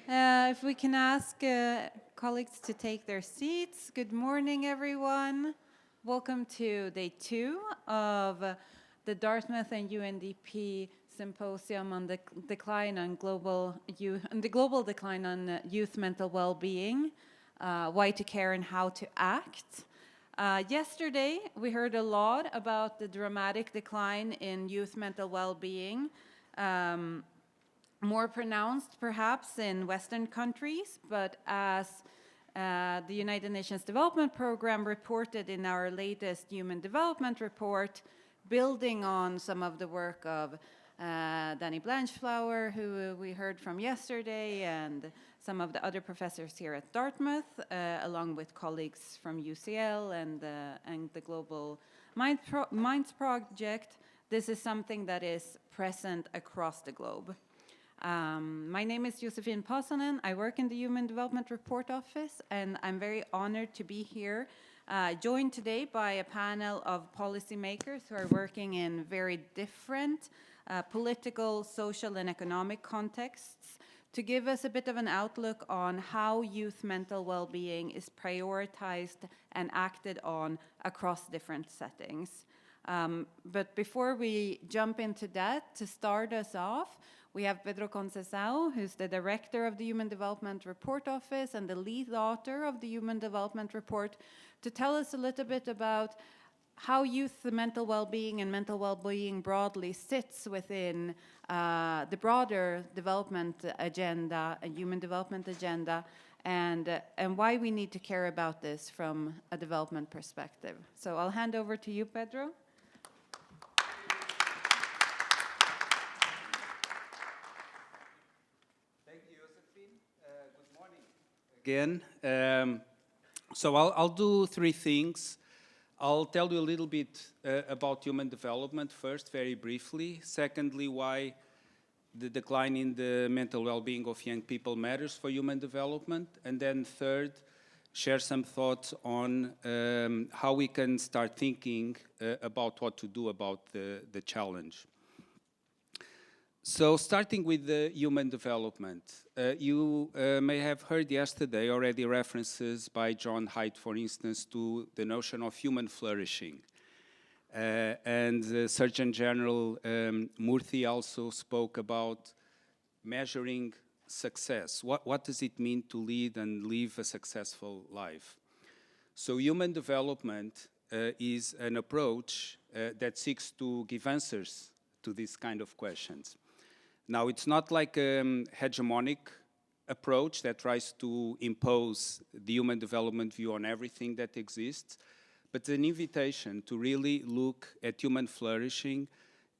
If we can ask colleagues to take their seats. Good morning, everyone. Welcome to day 2 of the Dartmouth and UNDP Symposium on the decline on global youth, and the global decline on youth mental well-being, why to care and how to act. Yesterday, we heard a lot about the dramatic decline in youth mental well-being. More pronounced perhaps in Western countries, but as the United Nations Development Program reported in our latest Human Development Report, building on some of the work of Danny Blanchflower, who we heard from yesterday, and some of the other professors here at Dartmouth, along with colleagues from UCL and the Global Minds Project, this is something that is present across the globe. My name is Josefin Pasanen. I work in the Human Development Report Office, and I'm very honored to be here, joined today by a panel of policymakers who are working in very different political, social, and economic contexts to give us a bit of an outlook on how youth mental well-being is prioritized and acted on across different settings. But before we jump into that, to start us off, we have Pedro Conceição, who's the director of the Human Development Report Office and the lead author of the Human Development Report, to tell us a little bit about how youth mental well-being and mental well-being broadly sits within the broader development agenda, a human development agenda, and why we need to care about this from a development perspective. So I'll hand over to you, Pedro. Again. So I'll do 3 things. I'll tell you a little bit about human development first, very briefly. Secondly, why the decline in the mental well-being of young people matters for human development. And then third, share some thoughts on how we can start thinking about what to do about the challenge. So starting with the human development, you may have heard yesterday already references by John Haidt, for instance, to the notion of human flourishing. And Surgeon General Murthy also spoke about measuring success. What does it mean to lead and live a successful life? So human development is an approach that seeks to give answers to these kind of questions. Now, it's not like a hegemonic approach that tries to impose the human development view on everything that exists, but an invitation to really look at human flourishing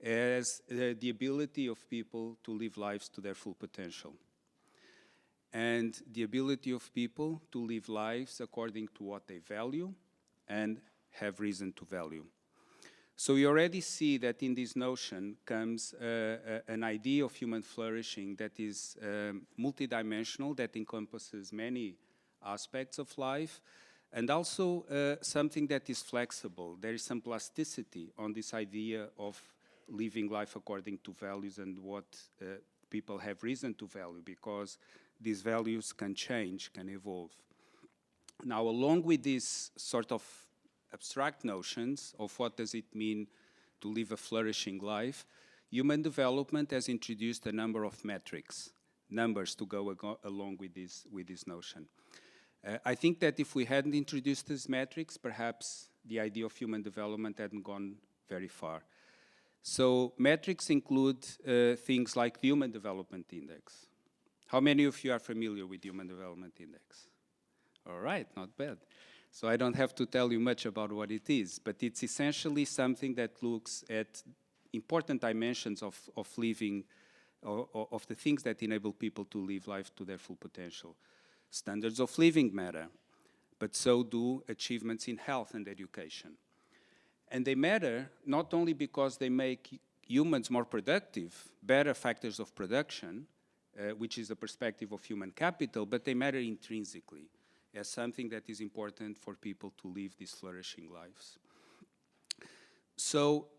as the ability of people to live lives to their full potential. And the ability of people to live lives according to what they value and have reason to value. So you already see that in this notion comes an idea of human flourishing that is multidimensional, that encompasses many aspects of life, and also something that is flexible. There is some plasticity on this idea of living life according to values and what people have reason to value, because these values can change, can evolve. Now, along with this sort of abstract notions of what does it mean to live a flourishing life, human development has introduced a number of metrics, numbers to go along with this notion. I think that if we hadn't introduced these metrics, perhaps the idea of human development hadn't gone very far. So metrics include things like the Human Development Index. How many of you are familiar with Human Development Index? All right, not bad. So I don't have to tell you much about what it is, but it's essentially something that looks at important dimensions of living, of the things that enable people to live life to their full potential. Standards of living matter, but so do achievements in health and education. And they matter not only because they make humans more productive, better factors of production, which is the perspective of human capital, but they matter intrinsically as something that is important for people to live these flourishing lives. So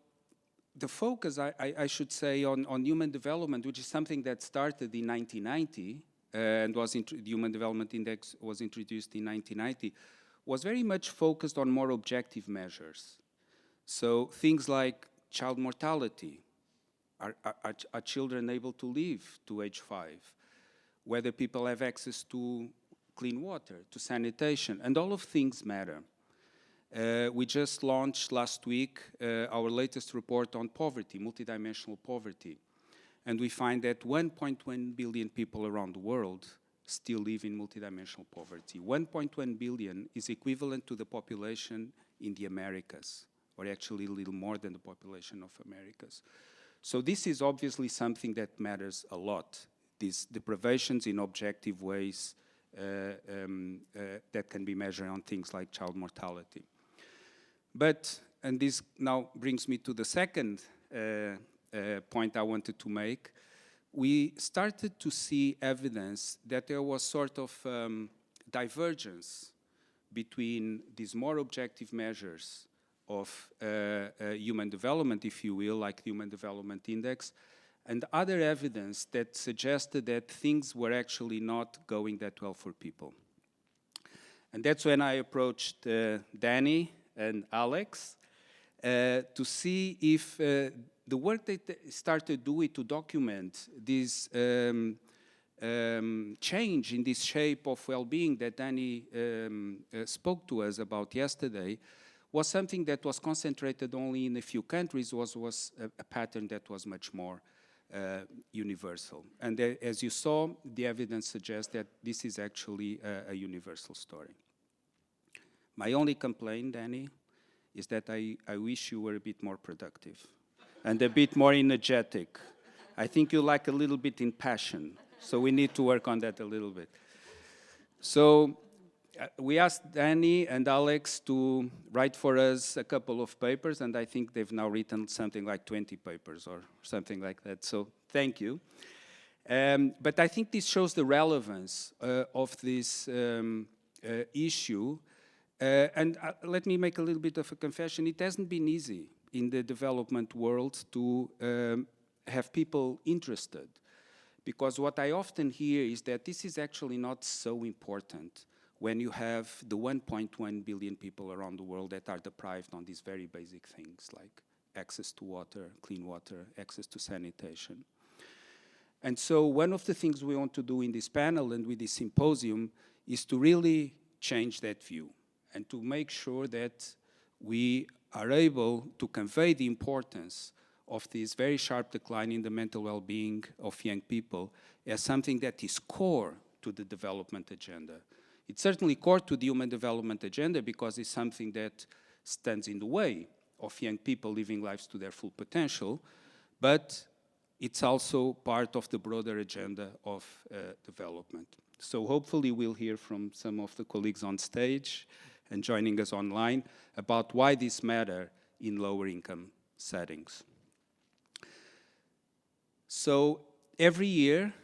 the focus, I should say, on human development, which is something that started in 1990, and the Human Development Index was introduced in 1990, was very much focused on more objective measures. So things like child mortality. Are children able to live to age 5? Whether people have access to clean water, to sanitation, and all of things matter. We just launched last week our latest report on poverty, multidimensional poverty. And we find that 1.1 billion people around the world still live in multidimensional poverty. 1.1 billion is equivalent to the population in the Americas, or actually a little more than the population of Americas. So this is obviously something that matters a lot, these deprivations in objective ways that can be measured on things like child mortality. But, and this now brings me to the second point I wanted to make, we started to see evidence that there was sort of divergence between these more objective measures of human development, if you will, like the Human Development Index, and other evidence that suggested that things were actually not going that well for people. And that's when I approached Danny and Alex to see if the work that they started doing to document this change in this shape of well-being that Danny spoke to us about yesterday was something that was concentrated only in a few countries, was a pattern that was much more universal. And as you saw, the evidence suggests that this is actually a universal story. My only complaint, Danny, is that I wish you were a bit more productive and a bit more energetic. I think you lack a little bit in passion, so we need to work on that a little bit. So we asked Danny and Alex to write for us a couple of papers, and I think they've now written something like 20 papers or something like that, so thank you. But I think this shows the relevance of this issue. And let me make a little bit of a confession. It hasn't been easy in the development world to have people interested, because what I often hear is that this is actually not so important when you have the 1.1 billion people around the world that are deprived on these very basic things like access to water, clean water, access to sanitation. And so one of the things we want to do in this panel and with this symposium is to really change that view and to make sure that we are able to convey the importance of this very sharp decline in the mental well-being of young people as something that is core to the development agenda. It's certainly core to the Human Development Agenda because it's something that stands in the way of young people living lives to their full potential, but it's also part of the broader agenda of development. So hopefully we'll hear from some of the colleagues on stage and joining us online about why this matters in lower income settings. So every year,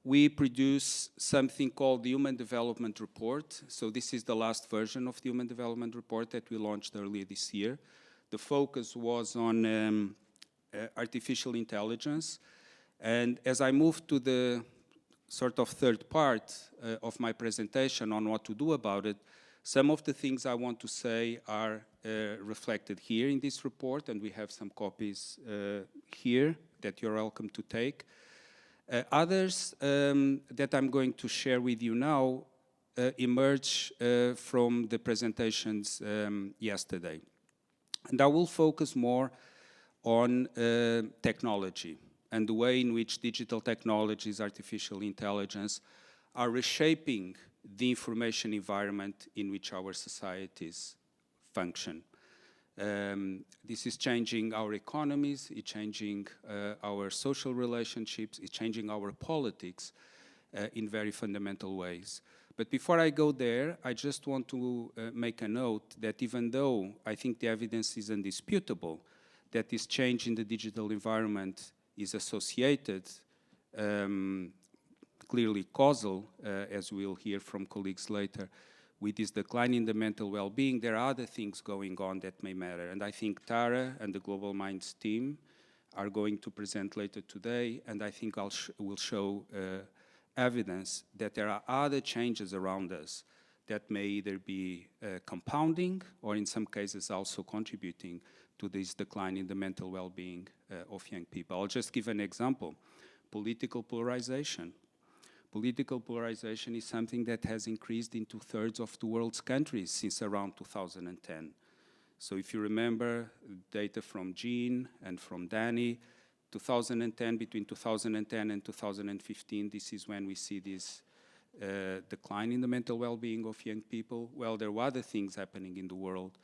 we produce something called the Human Development Report. So this is the last version of the Human Development Report that we launched earlier this year. The focus was on artificial intelligence. And as I move to the sort of third part of my presentation on what to do about it, some of the things I want to say are reflected here in this report, and we have some copies here that you're welcome to take. Others that I'm going to share with you now emerge from the presentations yesterday. And I will focus more on technology and the way in which digital technologies, artificial intelligence, are reshaping the information environment in which our societies function. This is changing our economies, it's changing our social relationships, it's changing our politics in very fundamental ways. But before I go there, I just want to make a note that even though I think the evidence is indisputable that this change in the digital environment is associated, clearly causal, as we'll hear from colleagues later, with this decline in the mental well-being, there are other things going on that may matter. And I think Tara and the Global Minds team are going to present later today, and I think we'll show evidence that there are other changes around us that may either be compounding or in some cases also contributing to this decline in the mental well-being of young people. I'll just give an example. Political polarization. Political polarization is something that has increased in 2/3 of the world's countries since around 2010. So if you remember data from Jean and from Danny, 2010, between 2010 and 2015, this is when we see this decline in the mental well-being of young people. Well, there were other things happening in the world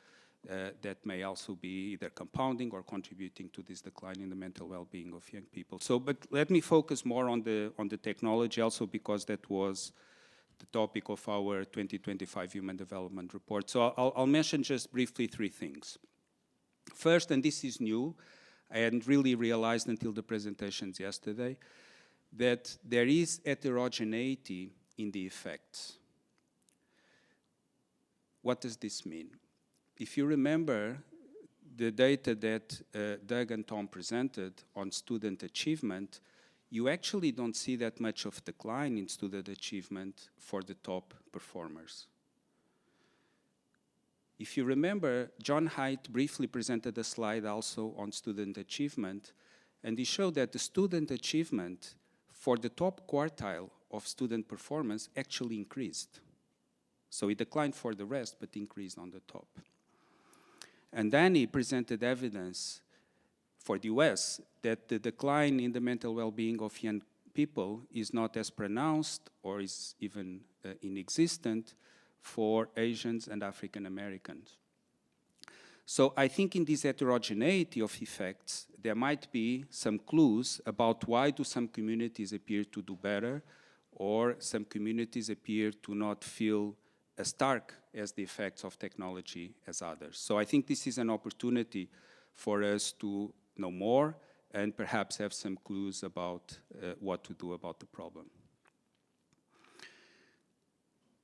that may also be either compounding or contributing to this decline in the mental well-being of young people. So, but let me focus more on the technology also because that was the topic of our 2025 Human Development Report. So I'll mention just briefly 3 things. First, and this is new, I hadn't really realized until the presentations yesterday, that there is heterogeneity in the effects. What does this mean? If you remember the data that Doug and Tom presented on student achievement, you actually don't see that much of decline in student achievement for the top performers. If you remember, John Haidt briefly presented a slide also on student achievement, and he showed that the student achievement for the top quartile of student performance actually increased. So it declined for the rest, but increased on the top. And then he presented evidence for the US that the decline in the mental well-being of young people is not as pronounced or is even inexistent for Asians and African Americans. So I think in this heterogeneity of effects, there might be some clues about why do some communities appear to do better or some communities appear to not feel as stark as the effects of technology as others. So I think this is an opportunity for us to know more and perhaps have some clues about what to do about the problem.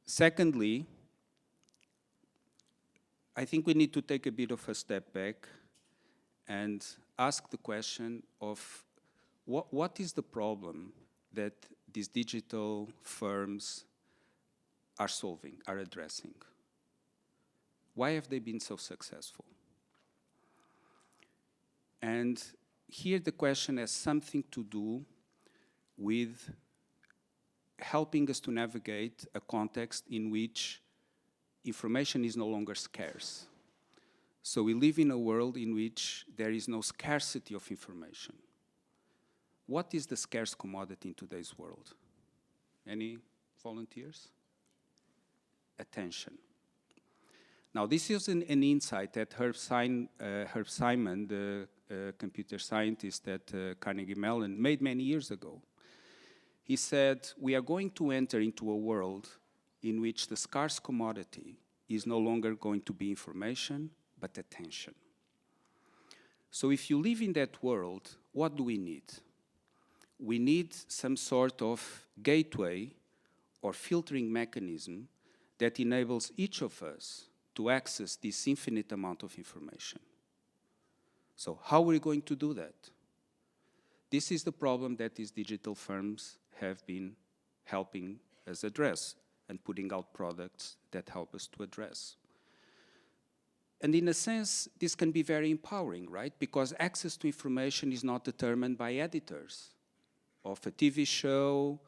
Secondly, I think we need to take a bit of a step back and ask the question of what is the problem that these digital firms are solving, are addressing? Why have they been so successful? And here the question has something to do with helping us to navigate a context in which information is no longer scarce. So we live in a world in which there is no scarcity of information. What is the scarce commodity in today's world? Any volunteers? Attention. Now, this is an insight that Herb Simon, the computer scientist at Carnegie Mellon, made many years ago. He said, we are going to enter into a world in which the scarce commodity is no longer going to be information, but attention. So if you live in that world, what do we need? We need some sort of gateway or filtering mechanism that enables each of us to access this infinite amount of information. So how are we going to do that? This is the problem that these digital firms have been helping us address and putting out products that help us to address. And in a sense, this can be very empowering, right? Because access to information is not determined by editors of a TV show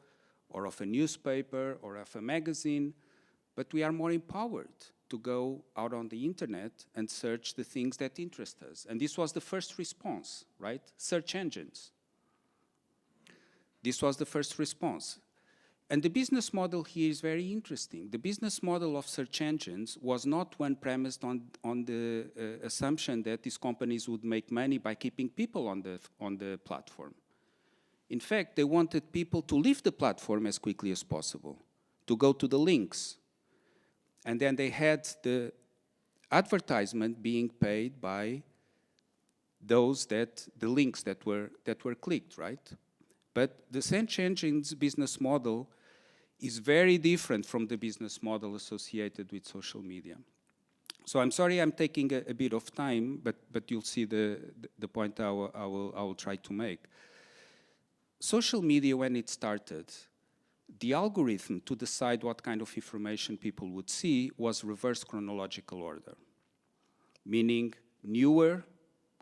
or of a newspaper or of a magazine, but we are more empowered to go out on the internet and search the things that interest us. And this was the first response, right? Search engines. This was the first response. And the business model here is very interesting. The business model of search engines was not one premised on the assumption that these companies would make money by keeping people on the platform. In fact, they wanted people to leave the platform as quickly as possible, to go to the links. And then they had the advertisement being paid by those the links that were clicked, right? But the search engine's business model is very different from the business model associated with social media. So I'm sorry I'm taking a bit of time, but you'll see the point I will try to make. Social media, when it started, the algorithm to decide what kind of information people would see was reverse chronological order, meaning newer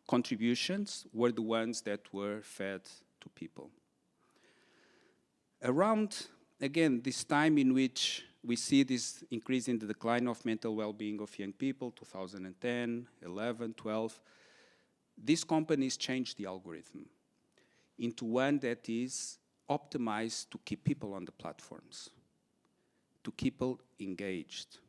contributions were the ones that were fed to people. Around, again, this time in which we see this increase in the decline of mental well-being of young people, 2010, 11, 12, these companies changed the algorithm into one that is optimized to keep people on the platforms, to keep people engaged.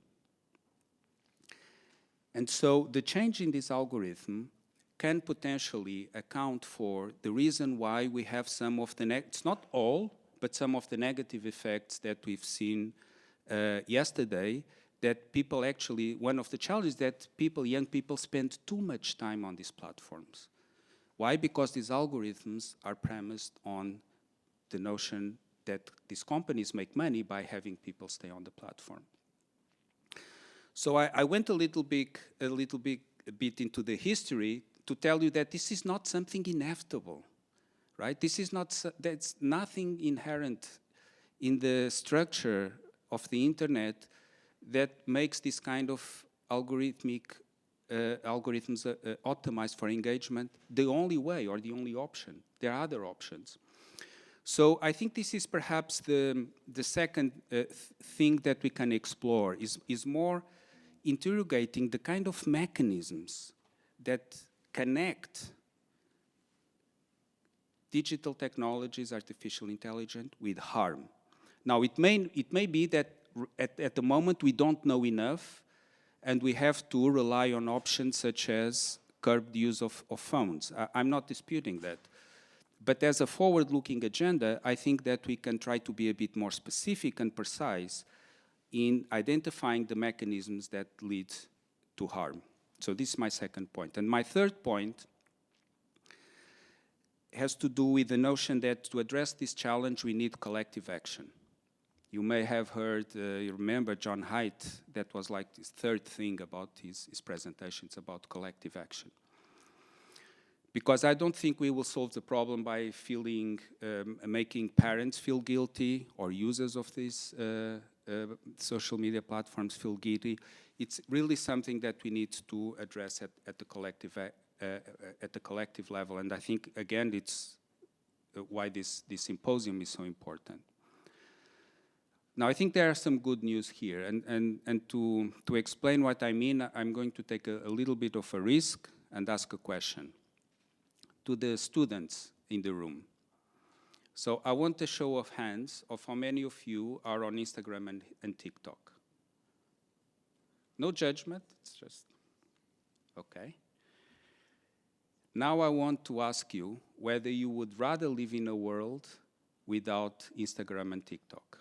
And so the change in this algorithm can potentially account for the reason why we have some of the, it's not all, but some of the negative effects that we've seen yesterday, that people actually, one of the challenges that people, young people, spend too much time on these platforms. Why? Because these algorithms are premised on the notion that these companies make money by having people stay on the platform. So I went a little bit into the history to tell you that this is not something inevitable, right? This is not, that's nothing inherent in the structure of the internet that makes this kind of algorithms optimized for engagement the only way or the only option. There are other options. So I think this is perhaps the second thing that we can explore is more interrogating the kind of mechanisms that connect digital technologies, artificial intelligence, with harm. Now, it may be that at the moment we don't know enough, and we have to rely on options such as curbed use of phones. I'm not disputing that. But as a forward-looking agenda, I think that we can try to be a bit more specific and precise in identifying the mechanisms that lead to harm. So this is my second point. And my third point has to do with the notion that to address this challenge, we need collective action. You may have heard, you remember John Haidt, that was like his third thing about his presentations about collective action. Because I don't think we will solve the problem by making parents feel guilty or users of these social media platforms feel guilty. It's really something that we need to address at the collective level. And I think, again, it's why this symposium is so important. Now, I think there are some good news here. And to explain what I mean, I'm going to take a little bit of a risk and ask a question to the students in the room. So I want a show of hands of how many of you are on Instagram and TikTok. No judgment, it's just, okay. Now I want to ask you whether you would rather live in a world without Instagram and TikTok.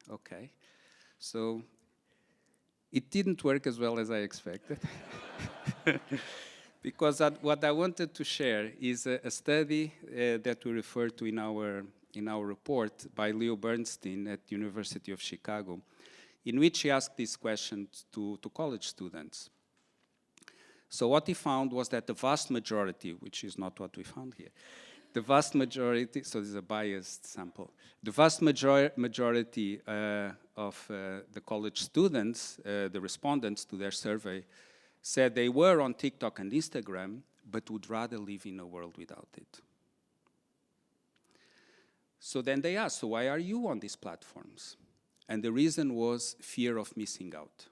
Okay, so it didn't work as well as I expected. Because what I wanted to share is a study that we refer to in our report by Leo Bernstein at the University of Chicago, in which he asked this question to college students. So what he found was that the vast majority, which is not what we found here, the vast majority, so this is a biased sample, the vast majority of the college students, the respondents to their survey, said they were on TikTok and Instagram, but would rather live in a world without it. So then they asked, so why are you on these platforms? And the reason was fear of missing out.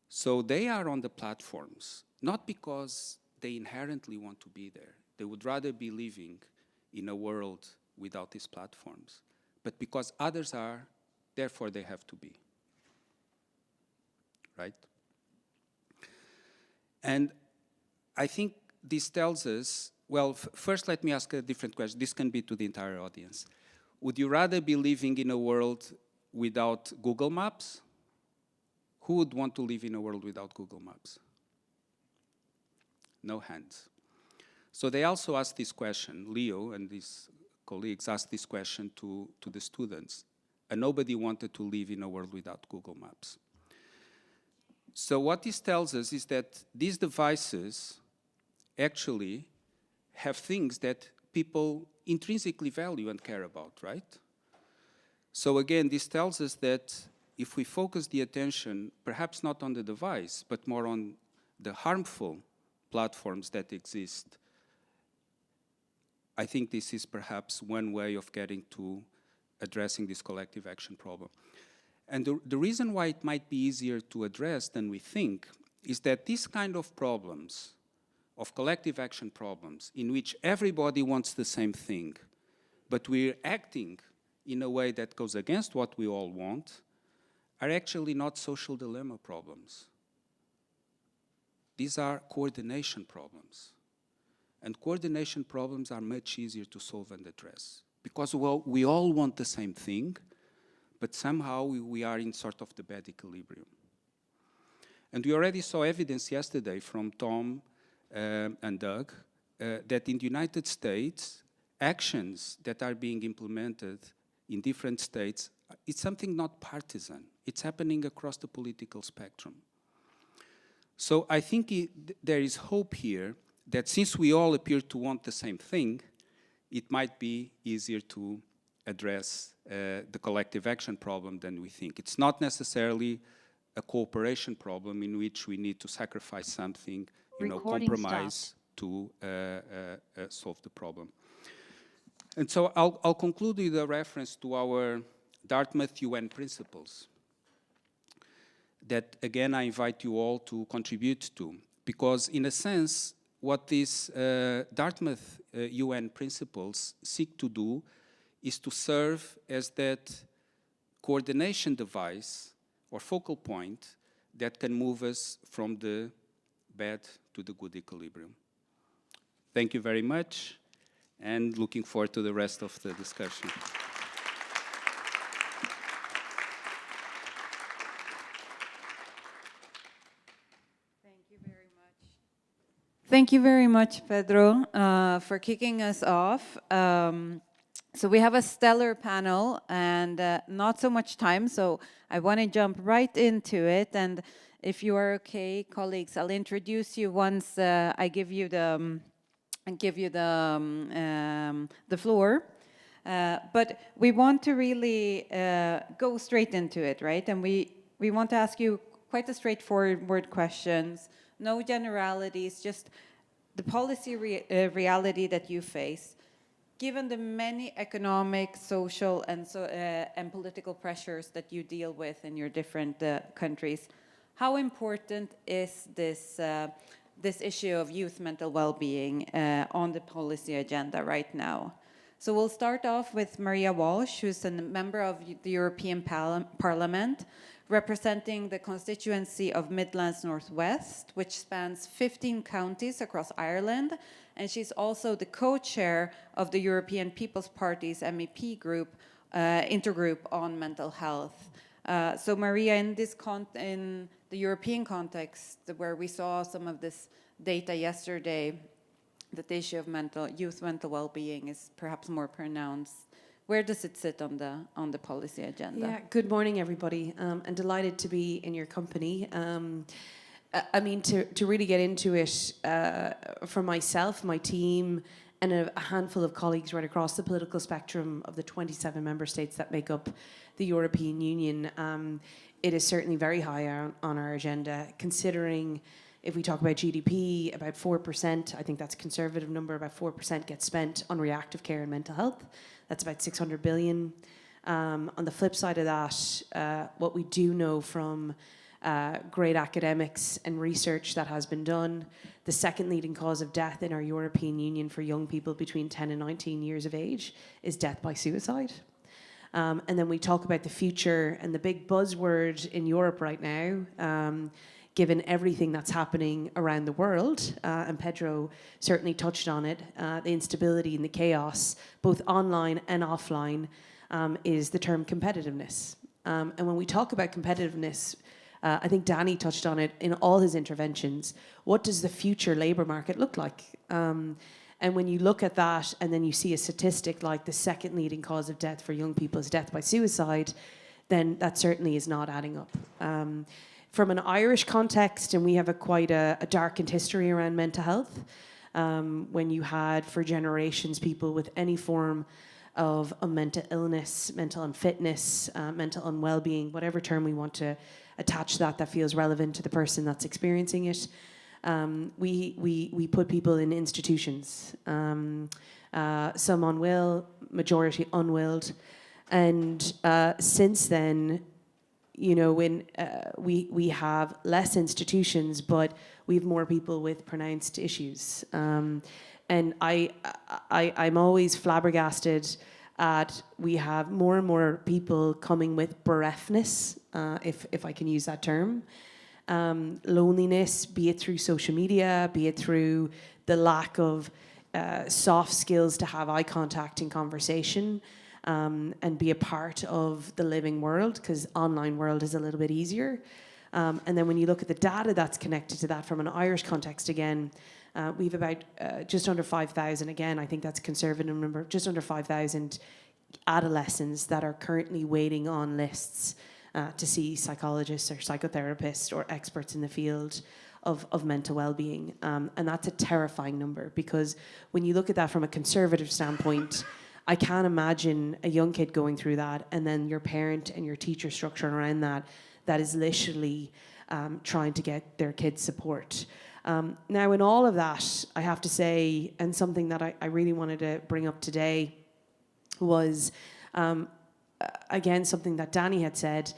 So they are on the platforms, not because they inherently want to be there. They would rather be living in a world without these platforms, but because others are, therefore they have to be, right? And I think this tells us, well, first let me ask a different question. This can be to the entire audience. Would you rather be living in a world without Google Maps? Who would want to live in a world without Google Maps? No hands. So they also asked this question, Leo and his colleagues asked this question to the students, and nobody wanted to live in a world without Google Maps. So what this tells us is that these devices actually have things that people intrinsically value and care about, right? So again, this tells us that if we focus the attention, perhaps not on the device, but more on the harmful platforms that exist, I think this is perhaps one way of getting to addressing this collective action problem. And the reason why it might be easier to address than we think is that these kind of problems, of collective action problems, in which everybody wants the same thing, but we're acting in a way that goes against what we all want, are actually not social dilemma problems. These are coordination problems. And coordination problems are much easier to solve and address. Because, well, we all want the same thing, but somehow we are in sort of the bad equilibrium. And we already saw evidence yesterday from Tom and Doug that in the United States, actions that are being implemented in different states, it's something not partisan. It's happening across the political spectrum. So I think there is hope here that since we all appear to want the same thing, it might be easier to address the collective action problem than we think. It's not necessarily a cooperation problem in which we need to sacrifice something, compromise to solve the problem. And so I'll conclude with a reference to our Dartmouth UN principles that, again, I invite you all to contribute to. Because, in a sense, what these Dartmouth UN principles seek to do is to serve as that coordination device or focal point that can move us from the bad to the good equilibrium. Thank you very much, and looking forward to the rest of the discussion. Thank you very much, Pedro, for kicking us off. So we have a stellar panel and not so much time, so I want to jump right into it. And if you are okay, colleagues, I'll introduce you once I give you the floor. But we want to really go straight into it, right? And we want to ask you quite a straightforward questions. No generalities, just the policy reality that you face. Given the many economic, social, and political pressures that you deal with in your different countries, how important is this issue of youth mental well-being on the policy agenda right now? So we'll start off with Maria Walsh, who's a member of the European Parliament, representing the constituency of Midlands Northwest, which spans 15 counties across Ireland, and she's also the co-chair of the European People's Party's MEP group, intergroup on mental health. So Maria, in the European context, where we saw some of this data yesterday, that the issue of youth mental well-being is perhaps more pronounced. Where does it sit on the policy agenda? Yeah, good morning, everybody. I'm delighted to be in your company. I mean, to really get into it, for myself, my team, and a handful of colleagues right across the political spectrum of the 27 member states that make up the European Union, it is certainly very high on our agenda, considering if we talk about GDP, about 4%, I think that's a conservative number, about 4% gets spent on reactive care and mental health. That's about 600 billion. On the flip side of that, what we do know from great academics and research that has been done, the second leading cause of death in our European Union for young people between 10 and 19 years of age is death by suicide. And then we talk about the future, and the big buzzword in Europe right now, given everything that's happening around the world, and Pedro certainly touched on it, the instability and the chaos, both online and offline, is the term competitiveness. And when we talk about competitiveness, I think Danny touched on it in all his interventions. What does the future labour market look like? And when you look at that and then you see a statistic like the second leading cause of death for young people is death by suicide, then that certainly is not adding up. From an Irish context, and we have quite a darkened history around mental health, when you had for generations people with any form of a mental illness, mental unfitness, mental unwell-being, whatever term we want to attach that feels relevant to the person that's experiencing it. We put people in institutions, some on will, majority unwilled, and since then, you know, when we have less institutions, but we have more people with pronounced issues. And I'm always flabbergasted at we have more and more people coming with bereftness, if I can use that term. Loneliness, be it through social media, be it through the lack of soft skills to have eye contact in conversation, and be a part of the living world, because online world is a little bit easier. And then when you look at the data that's connected to that from an Irish context again, we've about just under 5,000, again, I think that's a conservative number, just under 5,000 adolescents that are currently waiting on lists to see psychologists or psychotherapists or experts in the field of mental well-being. And that's a terrifying number, because when you look at that from a conservative standpoint, I can't imagine a young kid going through that and then your parent and your teacher structure around that is literally trying to get their kids support. Now, in all of that, I have to say, and something that I really wanted to bring up today was, again, something that Danny had said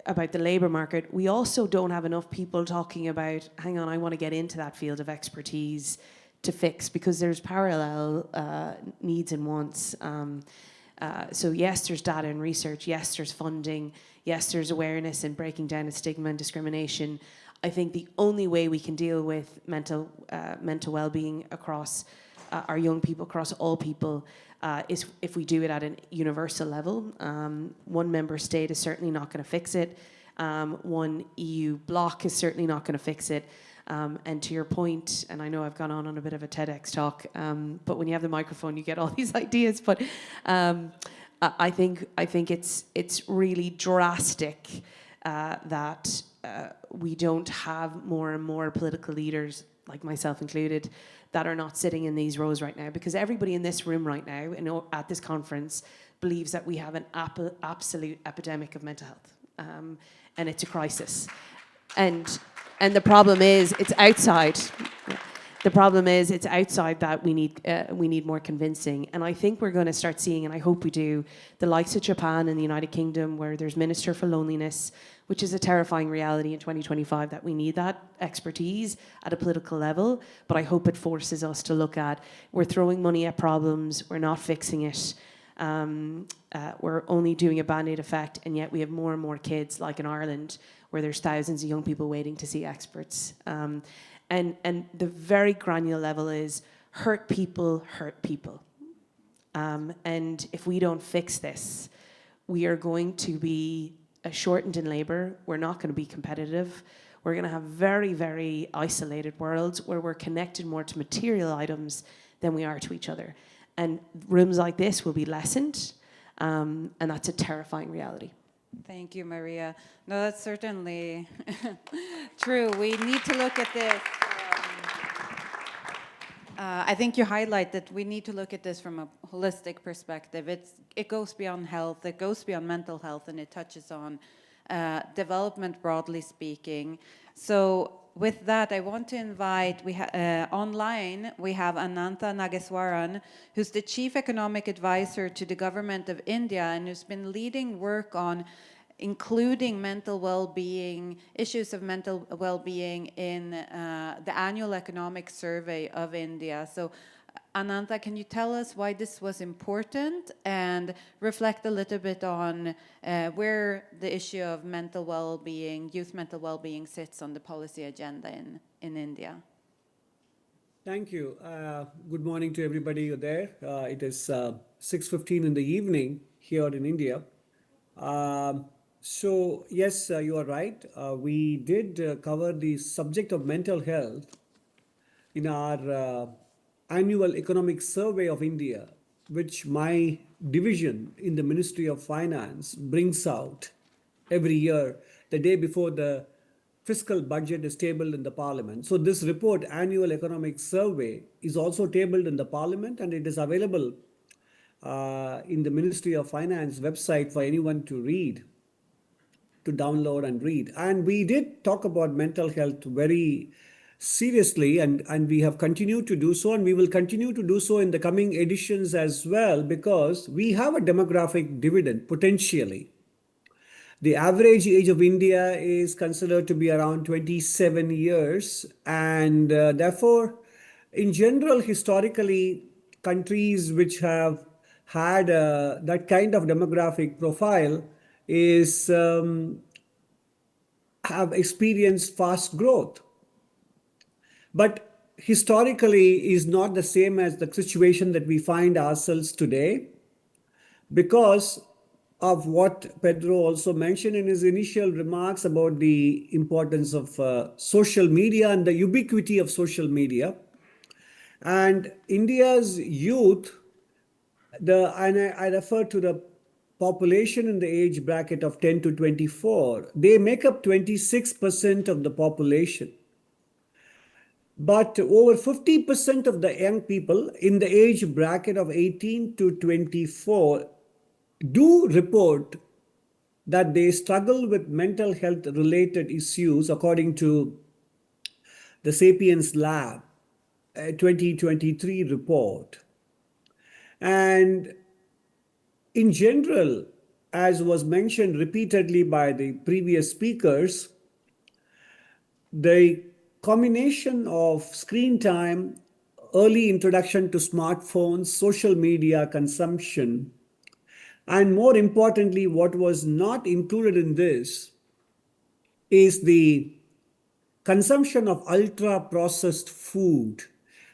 about the labour market. We also don't have enough people talking about, hang on, I want to get into that field of expertise to fix, because there's parallel needs and wants. So yes, there's data and research. Yes, there's funding. Yes, there's awareness and breaking down the stigma and discrimination. I think the only way we can deal with mental well-being across our young people, across all people, is if we do it at a universal level. One member state is certainly not going to fix it. One EU bloc is certainly not going to fix it. And to your point, and I know I've gone on a bit of a TEDx talk, but when you have the microphone, you get all these ideas. But I think it's really drastic that we don't have more and more political leaders, like myself included, that are not sitting in these rows right now, because everybody in this room right now and at this conference believes that we have an absolute epidemic of mental health, and it's a crisis. And the problem is it's outside. The problem is it's outside that we need more convincing. And I think we're going to start seeing, and I hope we do, the likes of Japan and the United Kingdom, where there's Minister for Loneliness, which is a terrifying reality in 2025, that we need that expertise at a political level. But I hope it forces us to look at, we're throwing money at problems, we're not fixing it, we're only doing a Band-Aid effect, and yet we have more and more kids, like in Ireland, where there's thousands of young people waiting to see experts. And the very granular level is hurt people hurt people. And if we don't fix this, we are going to be shortened in labour. We're not going to be competitive. We're going to have very, very isolated worlds where we're connected more to material items than we are to each other. And rooms like this will be lessened, and that's a terrifying reality. Thank you, Maria. No, that's certainly true. We need to look at this. I think you highlight that we need to look at this from a holistic perspective. It goes beyond health, it goes beyond mental health, and it touches on development, broadly speaking. So with that, I want to invite, online, we have Anantha Nageswaran, who's the Chief Economic Advisor to the Government of India and who's been leading work on including mental well-being, issues of mental well-being in the annual economic survey of India. So Anantha, can you tell us why this was important and reflect a little bit on where the issue of mental well-being, youth mental well-being sits on the policy agenda in India? Thank you. Good morning to everybody there. It is 6:15 in the evening here in India. So yes, you are right. We did cover the subject of mental health in our annual economic survey of India, which my division in the Ministry of Finance brings out every year, the day before the fiscal budget is tabled in the parliament. So this report, Annual Economic Survey, is also tabled in the parliament, and it is available in the Ministry of Finance website for anyone to read, to download and read. And we did talk about mental health very seriously, and we have continued to do so, and we will continue to do so in the coming editions as well, because we have a demographic dividend potentially. The average age of India is considered to be around 27 years, and therefore, in general, historically, countries which have had that kind of demographic profile have experienced fast growth. But historically is not the same as the situation that we find ourselves today, because of what Pedro also mentioned in his initial remarks about the importance of social media and the ubiquity of social media. And India's youth, I refer to the population in the age bracket of 10 to 24, they make up 26% of the population. But over 50% of the young people in the age bracket of 18 to 24 do report that they struggle with mental health related issues, according to the Sapiens Lab 2023 report. And in general, as was mentioned repeatedly by the previous speakers, the combination of screen time, early introduction to smartphones, social media consumption, and more importantly, what was not included in this is the consumption of ultra-processed food.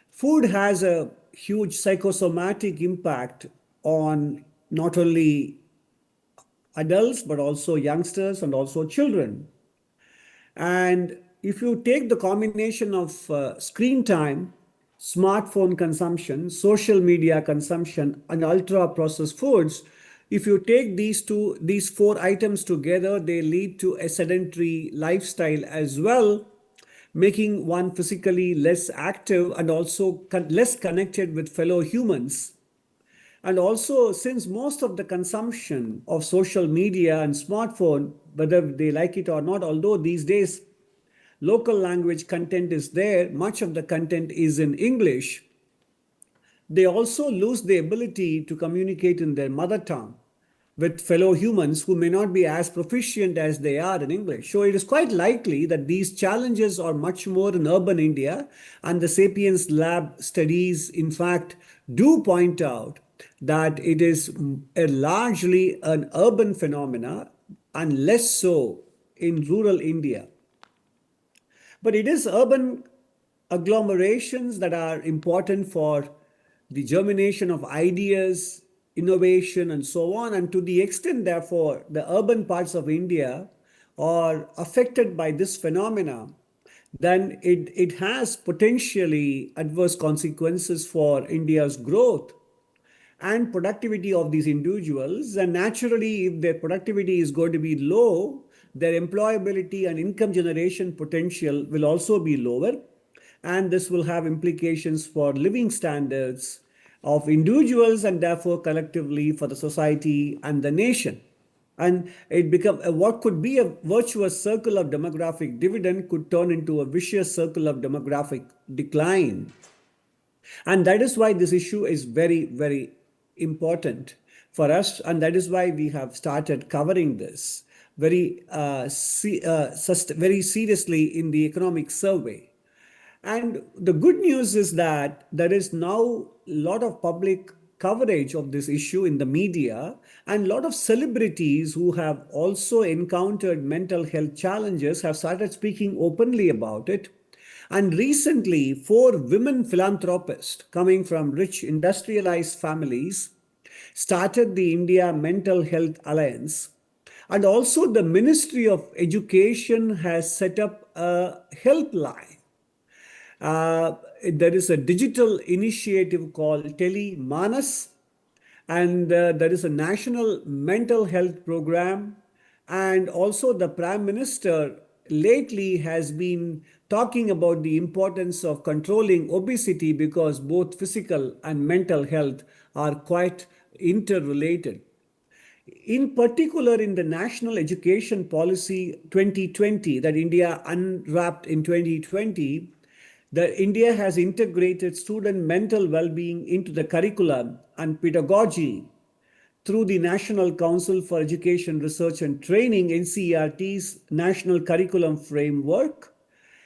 Food has a huge psychosomatic impact on not only adults, but also youngsters and also children. And if you take the combination of screen time, smartphone consumption, social media consumption, and ultra-processed foods, if you take these four items together, they lead to a sedentary lifestyle as well, making one physically less active and also less connected with fellow humans. And also, since most of the consumption of social media and smartphone, whether they like it or not, although these days local language content is there, much of the content is in English, they also lose the ability to communicate in their mother tongue with fellow humans who may not be as proficient as they are in English. So it is quite likely that these challenges are much more in urban India, and the Sapiens Lab studies, in fact, do point out that it is largely an urban phenomena and less so in rural India. But it is urban agglomerations that are important for the germination of ideas, innovation, and so on. And to the extent, therefore, the urban parts of India are affected by this phenomena, then it has potentially adverse consequences for India's growth and productivity of these individuals. And naturally, if their productivity is going to be low, their employability and income generation potential will also be lower. And this will have implications for living standards of individuals and therefore collectively for the society and the nation. And it becomes what could be a virtuous circle of demographic dividend could turn into a vicious circle of demographic decline. And that is why this issue is very, very important for us. And that is why we have started covering this very seriously in the economic survey. And the good news is that there is now a lot of public coverage of this issue in the media, and a lot of celebrities who have also encountered mental health challenges have started speaking openly about it. And recently, 4 women philanthropists coming from rich industrialized families started the India Mental Health Alliance. And also the Ministry of Education has set up a helpline. There is a digital initiative called Telemanas, and there is a national mental health program, and also the Prime Minister lately has been talking about the importance of controlling obesity because both physical and mental health are quite interrelated. In particular, in the National Education Policy 2020 that India unwrapped in 2020, India has integrated student mental well-being into the curriculum and pedagogy through the National Council for Education, Research and Training, NCERT's National Curriculum Framework,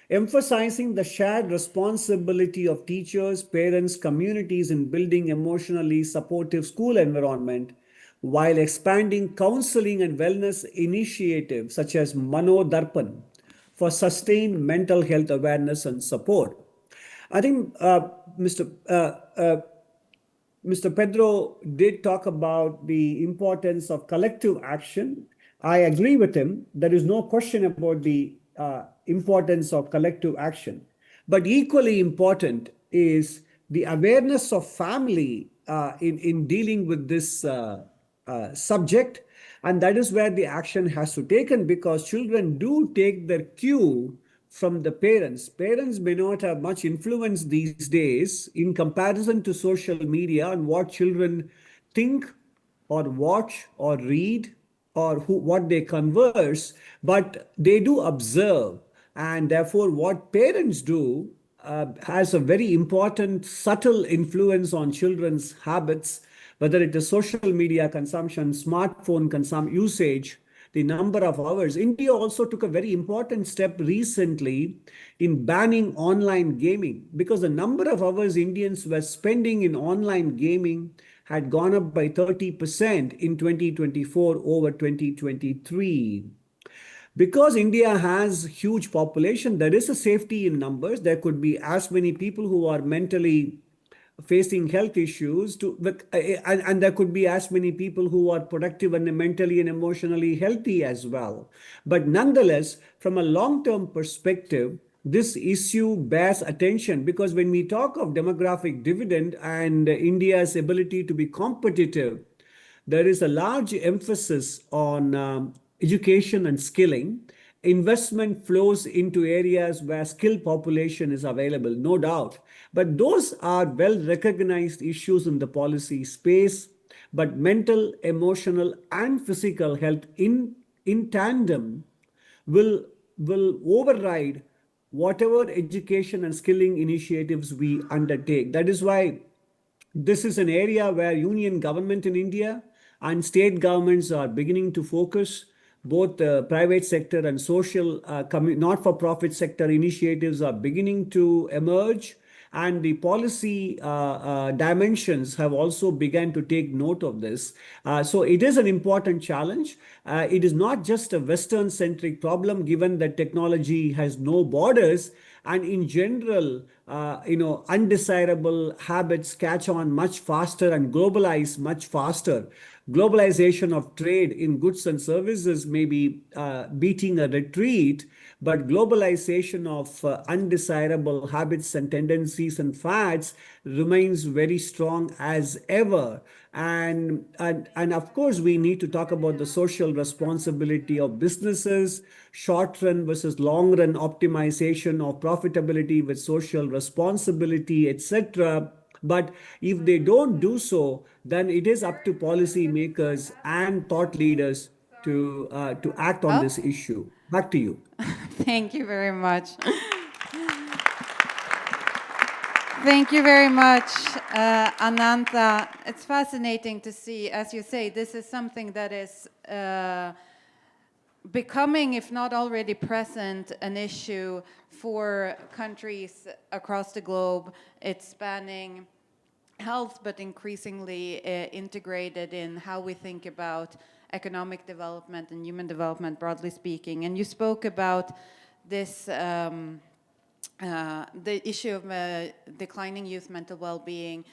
emphasizing the shared responsibility of teachers, parents, communities in building emotionally supportive school environment, while expanding counseling and wellness initiatives such as Mano Darpan for sustained mental health awareness and support. I think Mr. Pedro did talk about the importance of collective action. I agree with him. There is no question about the importance of collective action. But equally important is the awareness of family in dealing with this subject. And that is where the action has to be taken, because children do take their cue from the parents. Parents may not have much influence these days in comparison to social media on what children think or watch or read or what they converse, but they do observe. And therefore, what parents do has a very important, subtle influence on children's habits, whether it is social media consumption, smartphone usage, the number of hours. India also took a very important step recently in banning online gaming, because the number of hours Indians were spending in online gaming had gone up by 30% in 2024 over 2023. Because India has huge population, there is a safety in numbers. There could be as many people who are mentally facing health issues and there could be as many people who are productive and mentally and emotionally healthy as well. But nonetheless, from a long-term perspective, this issue bears attention, because when we talk of demographic dividend and India's ability to be competitive, there is a large emphasis on education and skilling. Investment flows into areas where skilled population is available, no doubt. But those are well-recognized issues in the policy space. But mental, emotional, and physical health in tandem will override whatever education and skilling initiatives we undertake. That is why this is an area where union government in India and state governments are beginning to focus. Both the private sector and social not-for-profit sector initiatives are beginning to emerge, and the policy dimensions have also begun to take note of this. So it is an important challenge. It is not just a Western-centric problem, given that technology has no borders, and in general, undesirable habits catch on much faster and globalize much faster. Globalization of trade in goods and services may be beating a retreat, but globalization of undesirable habits and tendencies and fads remains very strong as ever. And of course, we need to talk about the social responsibility of businesses, short-run versus long-run optimization of profitability with social responsibility, etc. But if they don't do so, then it is up to policymakers and thought leaders to act on this issue. Back to you. Thank you very much. Thank you very much, Anantha. It's fascinating to see, as you say, this is something that is becoming, if not already present, an issue for countries across the globe. It's spanning health, but increasingly integrated in how we think about economic development and human development, broadly speaking. And you spoke about this, the issue of declining youth mental well-being,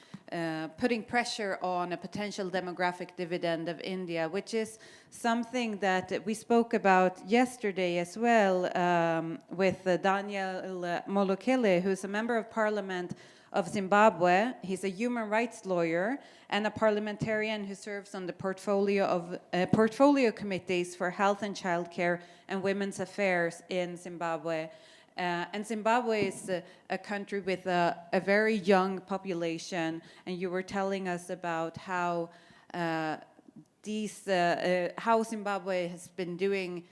putting pressure on a potential demographic dividend of India, which is something that we spoke about yesterday as well with Daniel Molokele, who's a member of parliament of Zimbabwe. He's a human rights lawyer and a parliamentarian who serves on the portfolio committees for health and childcare and women's affairs in Zimbabwe. And Zimbabwe is a country with a very young population, and you were telling us about how how Zimbabwe has been doing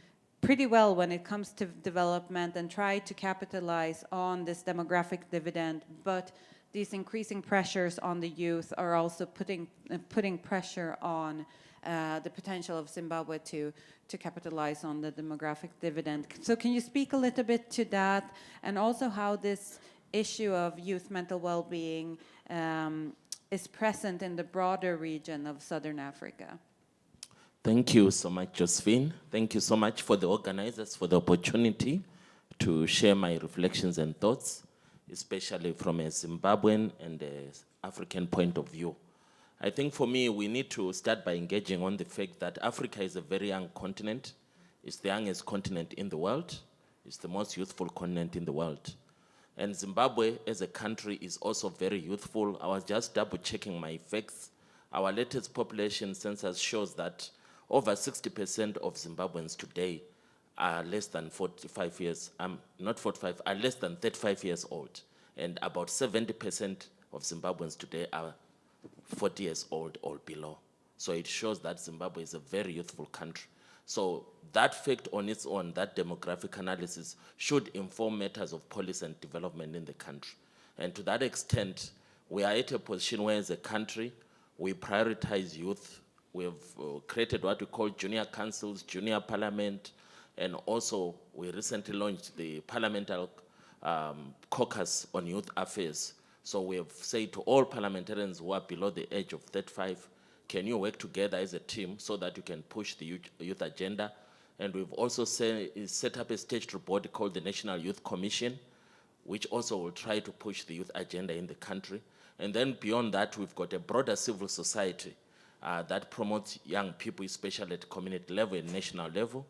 pretty well when it comes to development and try to capitalize on this demographic dividend, but these increasing pressures on the youth are also putting pressure on the potential of Zimbabwe to capitalize on the demographic dividend. So can you speak a little bit to that, and also how this issue of youth mental well-being is present in the broader region of Southern Africa? Thank you so much, Josefin. Thank you so much for the organizers for the opportunity to share my reflections and thoughts, especially from a Zimbabwean and a African point of view. I think for me, we need to start by engaging on the fact that Africa is a very young continent. It's the youngest continent in the world. It's the most youthful continent in the world. And Zimbabwe as a country is also very youthful. I was just double checking my facts. Our latest population census shows that over 60% of Zimbabweans today are less than 45 years, not 45, are less than 35 years old. And about 70% of Zimbabweans today are 40 years old or below. So it shows that Zimbabwe is a very youthful country. So that fact on its own, that demographic analysis, should inform matters of policy and development in the country. And to that extent, we are at a position where as a country, we prioritize youth. We have created what we call junior councils, junior parliament, and also we recently launched the Parliamentarian caucus on youth affairs. So we have said to all parliamentarians who are below the age of 35, can you work together as a team so that you can push the youth agenda? And we've also set up a statutory body called the National Youth Commission, which also will try to push the youth agenda in the country. And then beyond that, we've got a broader civil society that promotes young people, especially at community level and national level.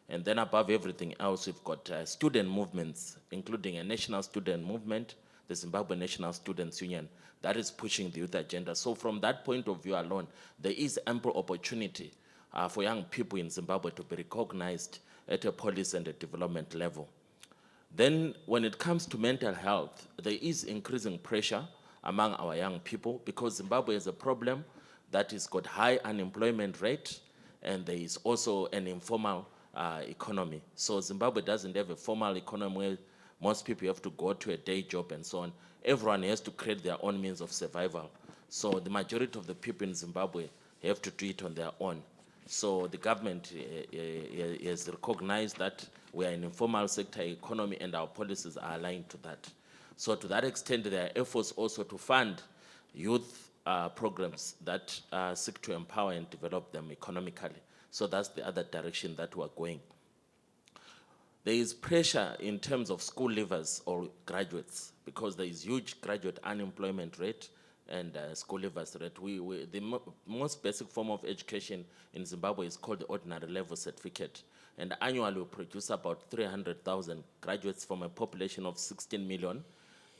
And then above everything else, we've got student movements, including a national student movement, the Zimbabwe National Students Union, that is pushing the youth agenda. So from that point of view alone, there is ample opportunity for young people in Zimbabwe to be recognized at a policy and a development level. Then when it comes to mental health, there is increasing pressure among our young people because Zimbabwe has a problem that has got high unemployment rate, and there is also an informal economy. So Zimbabwe doesn't have a formal economy where most people have to go to a day job and so on. Everyone has to create their own means of survival. So the majority of the people in Zimbabwe have to do it on their own. So the government has recognized that we are an informal sector economy and our policies are aligned to that. So to that extent, there are efforts also to fund youth programs that seek to empower and develop them economically. So that's the other direction that we're going. There is pressure in terms of school leavers or graduates because there is huge graduate unemployment rate and school leavers rate. The most basic form of education in Zimbabwe is called the ordinary level certificate. And annually we produce about 300,000 graduates from a population of 16 million.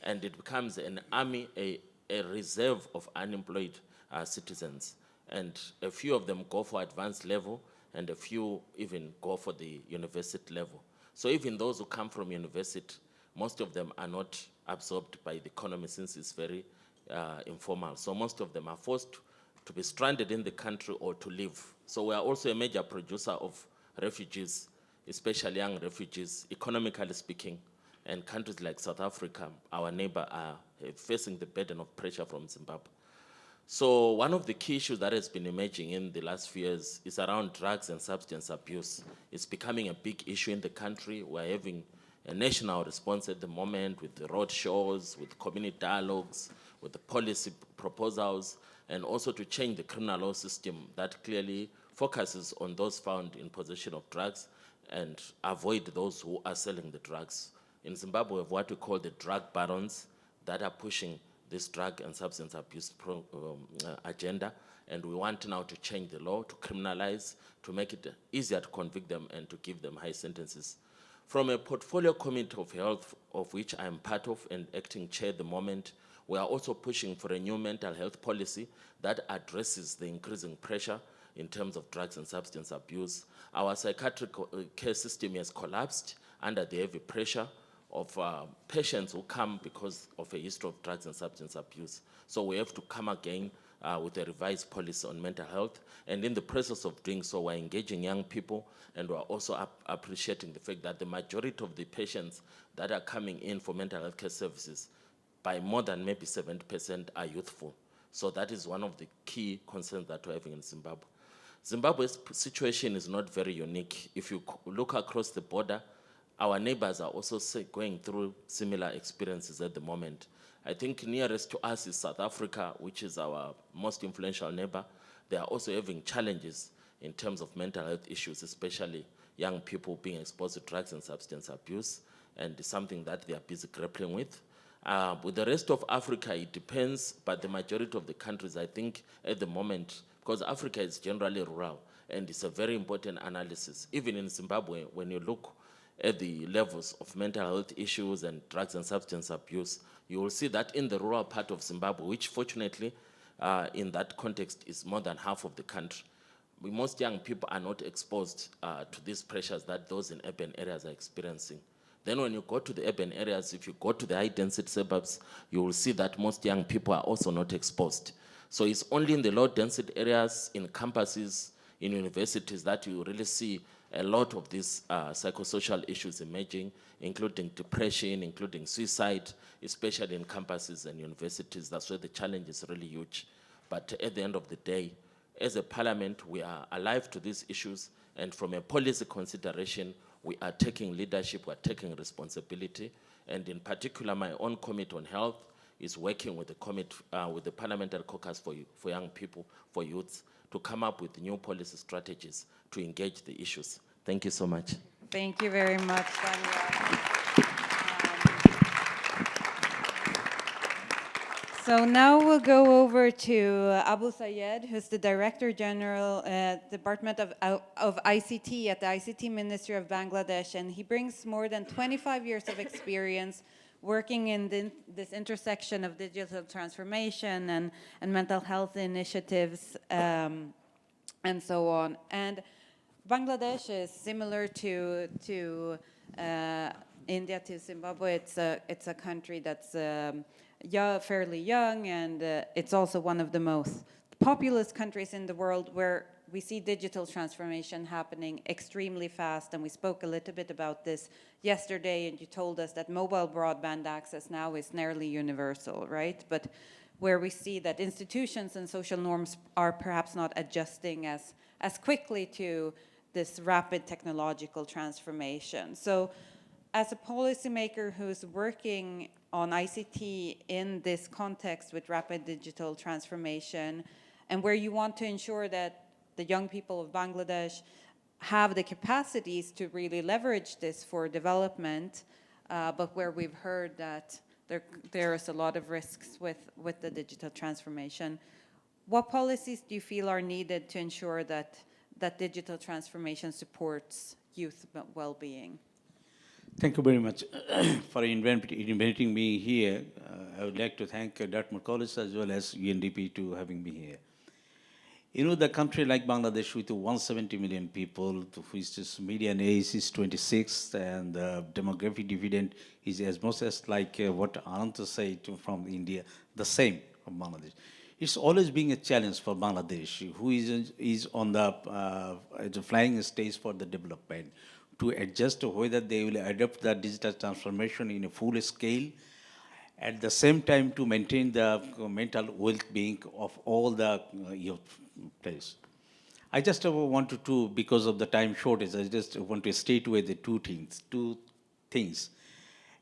And it becomes an army, a reserve of unemployed citizens. And a few of them go for advanced level and a few even go for the university level. So even those who come from university, most of them are not absorbed by the economy since it's very informal. So most of them are forced to be stranded in the country or to leave. So we are also a major producer of refugees, especially young refugees, economically speaking. And countries like South Africa, our neighbor, are facing the burden of pressure from Zimbabwe. So one of the key issues that has been emerging in the last few years is around drugs and substance abuse. It's becoming a big issue in the country. We're having a national response at the moment with the road shows, with community dialogues, with the policy proposals, and also to change the criminal law system that clearly focuses on those found in possession of drugs and avoid those who are selling the drugs. In Zimbabwe, we have what we call the drug barons that are pushing this drug and substance abuse agenda, and we want now to change the law, to criminalize, to make it easier to convict them and to give them high sentences. From a portfolio committee of health, of which I am part of and acting chair at the moment, We are also pushing for a new mental health policy that addresses the increasing pressure in terms of drugs and substance abuse. Our psychiatric care system has collapsed under the heavy pressure of patients who come because of a history of drugs and substance abuse. So we have to come again with a revised policy on mental health. And in the process of doing so, we're engaging young people, and we're also appreciating the fact that the majority of the patients that are coming in for mental health care services, by more than maybe 70%, are youthful. So that is one of the key concerns that we're having in Zimbabwe. Zimbabwe's situation is not very unique. If you look across the border, our neighbors are also going through similar experiences at the moment. I think nearest to us is South Africa, which is our most influential neighbor. They are also having challenges in terms of mental health issues, especially young people being exposed to drugs and substance abuse, and it's something that they are busy grappling with. With the rest of Africa, it depends, but the majority of the countries, I think, at the moment, because Africa is generally rural, and it's a very important analysis. Even in Zimbabwe, when you look at the levels of mental health issues and drugs and substance abuse, you will see that in the rural part of Zimbabwe, which fortunately, in that context, is more than half of the country, most young people are not exposed to these pressures that those in urban areas are experiencing. Then when you go to the urban areas, if you go to the high-density suburbs, you will see that most young people are also not exposed. So it's only in the low-density areas, in campuses, in universities, that you really see a lot of these psychosocial issues emerging, including depression, including suicide, especially in campuses and universities. That's where the challenge is really huge. But at the end of the day, as a parliament, we are alive to these issues, and from a policy consideration, we are taking leadership, we're taking responsibility, and in particular, my own committee on health is working with the Parliamentary Caucus for Young People, for youths, to come up with new policy strategies to engage the issues. Thank you so much. Thank you very much, Daniel. So now we'll go over to Abu Sayed, who's the Director General, Department of ICT at the ICT Ministry of Bangladesh, and he brings more than 25 years of experience working in this intersection of digital transformation and mental health initiatives and so on. And Bangladesh is similar to India, to Zimbabwe. It's a country that's fairly young, and it's also one of the most populous countries in the world where we see digital transformation happening extremely fast. And we spoke a little bit about this yesterday, and you told us that mobile broadband access now is nearly universal, right? But where we see that institutions and social norms are perhaps not adjusting as quickly to this rapid technological transformation. So as a policymaker who's working on ICT in this context with rapid digital transformation, and where you want to ensure that the young people of Bangladesh have the capacities to really leverage this for development, but where we've heard that there is a lot of risks with the digital transformation, what policies do you feel are needed to ensure that digital transformation supports youth well-being? Thank you very much for inviting me here. I would like to thank Dept College as well as UNDP to having me here. You know, the country like Bangladesh with 170 million people, which is median age is 26, and the demographic dividend is as much as like what Anantha said from India, the same from Bangladesh. It's always been a challenge for Bangladesh, who is on the flying stage for the development, to adjust to whether they will adopt the digital transformation in a full scale, at the same time to maintain the mental well-being of all the youth players. I just wanted to, because of the time shortage, I just want to state with the two things.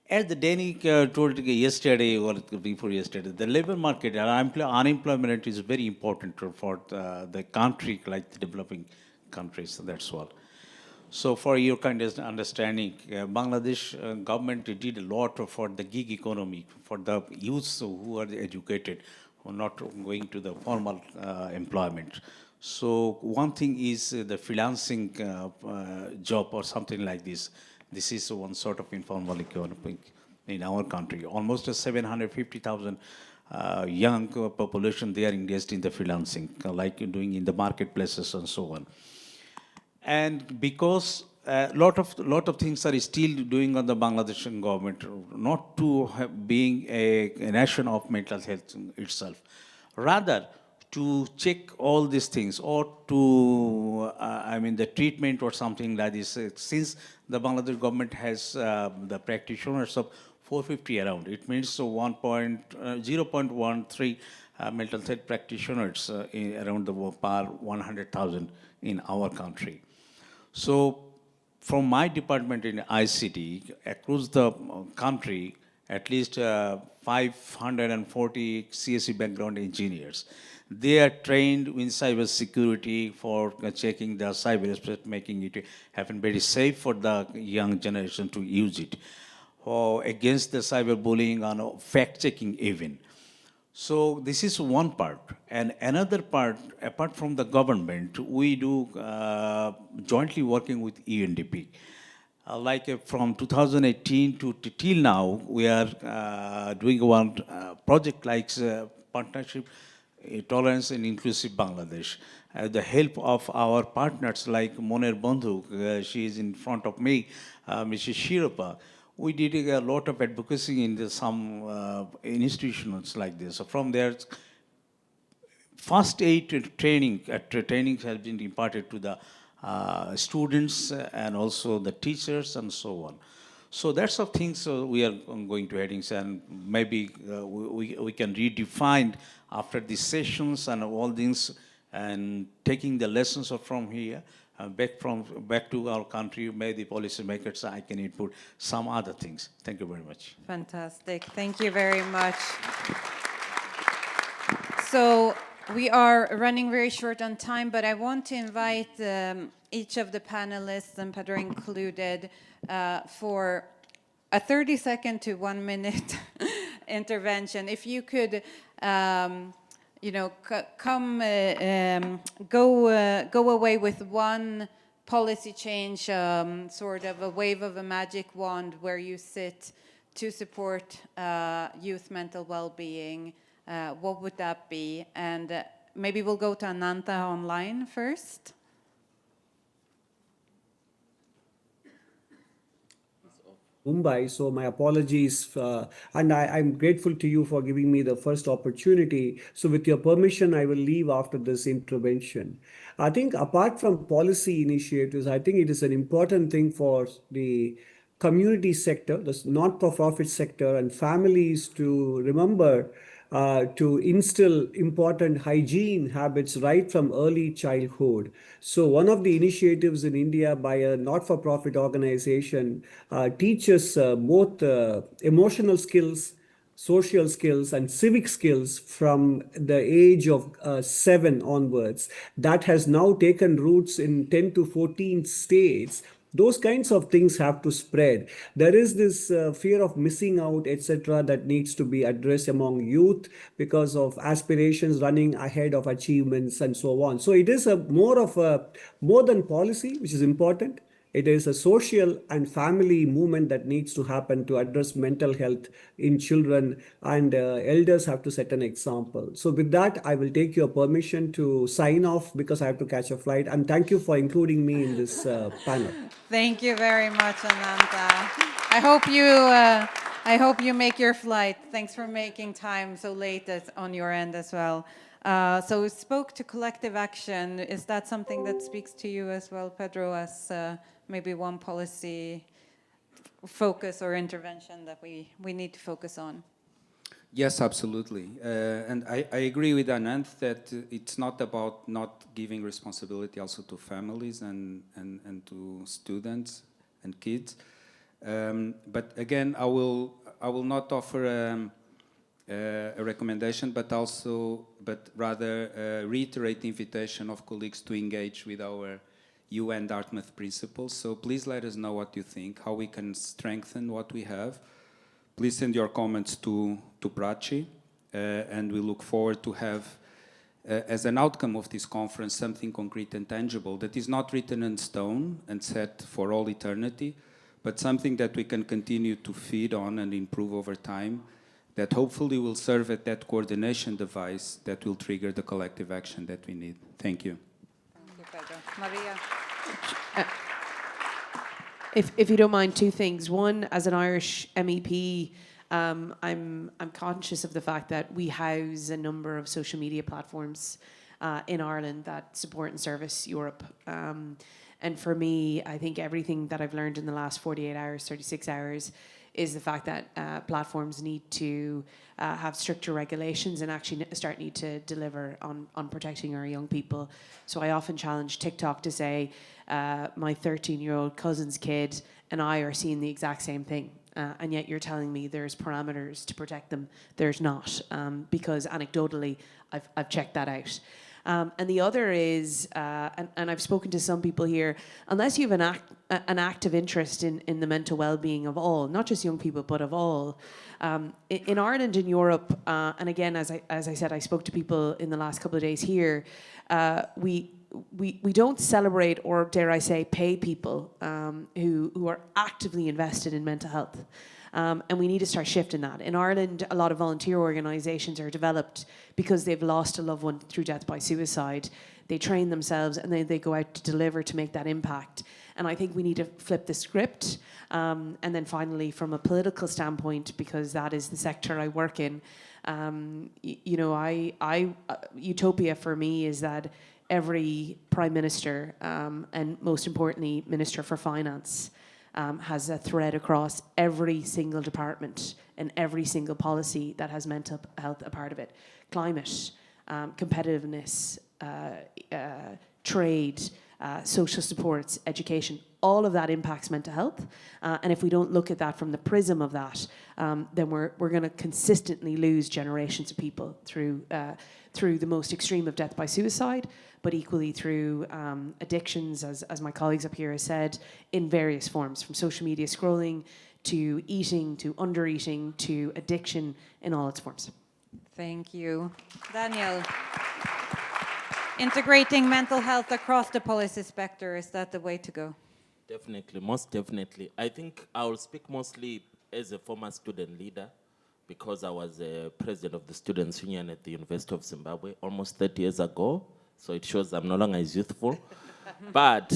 As the Danik told yesterday or before yesterday, the labor market and unemployment is very important for the country like the developing countries, that's all. So for your kind of understanding, Bangladesh government did a lot for the gig economy, for the youths who are educated, who are not going to the formal employment. So one thing is the freelancing job or something like this. This is one sort of informal economy in our country. Almost 750,000 young population, they are engaged in the freelancing, like doing in the marketplaces and so on. And because a lot of things are still doing on the Bangladeshi government, not to being a nation of mental health itself, rather to check all these things, or to, the treatment or something like this. Since the Bangladesh government has the practitioners of 450 around, it means 0.13 mental health practitioners around the world per 100,000 in our country. So from my department in ICT, across the country, at least 540 CSE background engineers. They are trained in cyber security for checking the cyberspace, making it happen very safe for the young generation to use it, or against the cyberbullying and fact-checking even. So this is one part. And another part, apart from the government, we do jointly working with UNDP. From 2018 to till now, we are doing one project like partnership, tolerance and inclusive Bangladesh. The help of our partners like Moner Bandhu, she is in front of me, Mrs. Shiropa. We did a lot of advocacy in some institutions like this. So from there, first aid training has been imparted to the students and also the teachers and so on. So that's of things we are going to headings, and maybe we can redefine after these sessions and all things, and taking the lessons from here back to our country, maybe the policy makers, I can input some other things. Thank you very much. Fantastic. Thank you very much. So we are running very short on time, but I want to invite each of the panelists, and Pedro included, for a 30-second to 1 minute intervention. If you could, go away with one policy change, sort of a wave of a magic wand where you sit to support youth mental well-being, what would that be? And maybe we'll go to Anantha online first. Mumbai, so my apologies, and I'm grateful to you for giving me the first opportunity. So with your permission, I will leave after this intervention. I think apart from policy initiatives, I think it is an important thing for the community sector, the not-for-profit sector, and families to remember to instill important hygiene habits right from early childhood. So one of the initiatives in India by a not-for-profit organization teaches both emotional skills, social skills, and civic skills from the age of 7 onwards. That has now taken roots in 10 to 14 states. Those kinds of things have to spread. There is this fear of missing out, etc., that needs to be addressed among youth because of aspirations running ahead of achievements and so on. So it is more than policy, which is important. It is a social and family movement that needs to happen to address mental health in children, and elders have to set an example. So with that, I will take your permission to sign off because I have to catch a flight. And thank you for including me in this panel. Thank you very much, Anantha. I hope you make your flight. Thanks for making time so late on your end as well. So we spoke to collective action. Is that something that speaks to you as well, Pedro, as maybe one policy focus or intervention that we need to focus on? Yes, absolutely. And I agree with Ananth that it's not about not giving responsibility also to families and to students and kids. But again, I will not offer a recommendation, but rather reiterate the invitation of colleagues to engage with our UN Dartmouth principles. So please let us know what you think, how we can strengthen what we have. Please send your comments to Prachi, and we look forward to have, as an outcome of this conference, something concrete and tangible that is not written in stone and set for all eternity, but something that we can continue to feed on and improve over time, that hopefully will serve as that coordination device that will trigger the collective action that we need. Thank you. Thank you, Pedro. Maria. If you don't mind, two things. One, as an Irish MEP, I'm conscious of the fact that we house a number of social media platforms in Ireland that support and service Europe. And for me, I think everything that I've learned in the last 48 hours, 36 hours, is the fact that platforms need to have stricter regulations and actually need to deliver on protecting our young people. So I often challenge TikTok to say, my 13-year-old cousin's kid and I are seeing the exact same thing. And yet you're telling me there's parameters to protect them. There's not, because anecdotally, I've checked that out. And the other is, and I've spoken to some people here, unless you have an active interest in the mental well-being of all, not just young people, but of all, in Ireland and Europe, and again, as I said, I spoke to people in the last couple of days here, we don't celebrate, or dare I say, pay people who are actively invested in mental health. And we need to start shifting that. In Ireland, a lot of volunteer organisations are developed because they've lost a loved one through death by suicide. They train themselves and then they go out to deliver to make that impact. And I think we need to flip the script. And then finally, from a political standpoint, because that is the sector I work in, you know, utopia for me is that every Prime Minister and most importantly, Minister for Finance has a thread across every single department and every single policy that has mental health a part of it. Climate, competitiveness, trade, social supports, education, all of that impacts mental health. And if we don't look at that from the prism of that, then we're going to consistently lose generations of people through the most extreme of death by suicide, but equally through addictions, as my colleagues up here have said, in various forms, from social media scrolling to eating, to under-eating, to addiction in all its forms. Thank you. Daniel. Integrating mental health across the policy spectrum, is that the way to go? Definitely, most definitely. I think I will speak mostly as a former student leader, because I was president of the Students' Union at the University of Zimbabwe almost 30 years ago. So it shows I'm no longer as youthful. But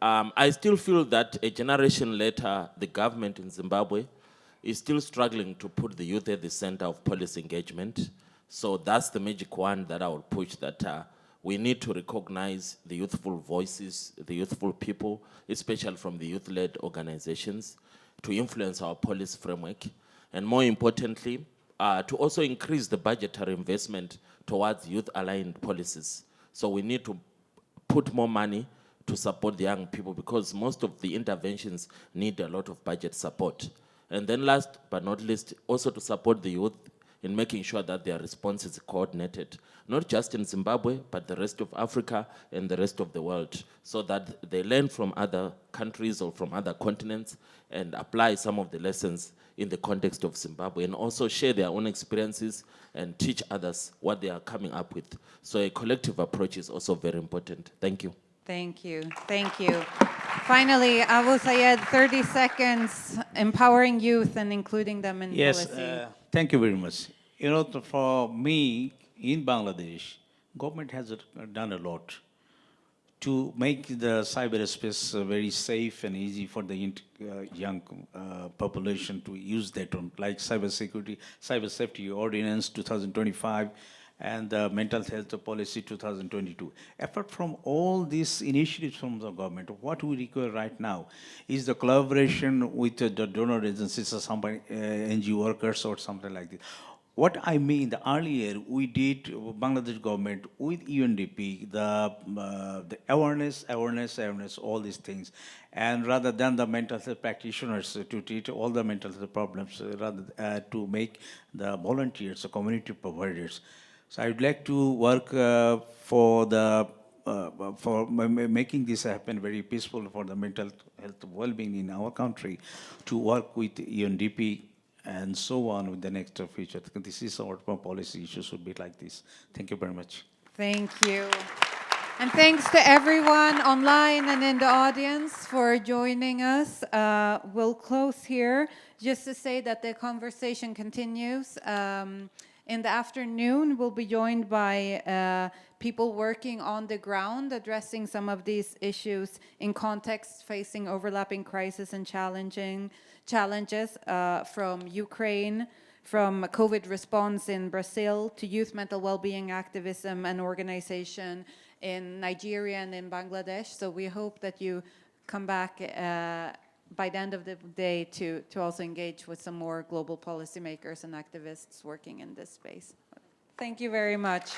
I still feel that a generation later, the government in Zimbabwe is still struggling to put the youth at the center of policy engagement. So that's the magic one that I will push, that we need to recognize the youthful voices, the youthful people, especially from the youth-led organizations, to influence our policy framework. And more importantly, to also increase the budgetary investment towards youth-aligned policies. So we need to put more money to support the young people, because most of the interventions need a lot of budget support. And then last but not least, also to support the youth in making sure that their response is coordinated, not just in Zimbabwe, but the rest of Africa and the rest of the world, so that they learn from other countries or from other continents and apply some of the lessons in the context of Zimbabwe, and also share their own experiences and teach others what they are coming up with. So a collective approach is also very important. Thank you. Thank you. Thank you. Finally, Abu Sayed, 30 seconds, empowering youth and including them in policy. Yes, thank you very much. You know, for me, in Bangladesh, government has done a lot to make the cyberspace very safe and easy for the young population to use that one, like cyber safety ordinance 2025, and the mental health policy 2022. Apart from all these initiatives from the government, what we require right now is the collaboration with the donor agencies or somebody, NGO workers or something like this. What I mean, the earlier we did, Bangladesh government with UNDP, the awareness, all these things. And rather than the mental health practitioners to treat all the mental health problems, rather to make the volunteers, the community providers. So I would like to work for making this happen very peaceful for the mental health well-being in our country, to work with UNDP and so on with the next future. This is our policy issues should be like this. Thank you very much. Thank you. And thanks to everyone online and in the audience for joining us. We'll close here just to say that the conversation continues. In the afternoon, we'll be joined by people working on the ground, addressing some of these issues in context, facing overlapping crises and challenges from Ukraine, from COVID response in Brazil to youth mental well-being activism and organization in Nigeria and in Bangladesh. So we hope that you come back by the end of the day to also engage with some more global policymakers and activists working in this space. Thank you very much.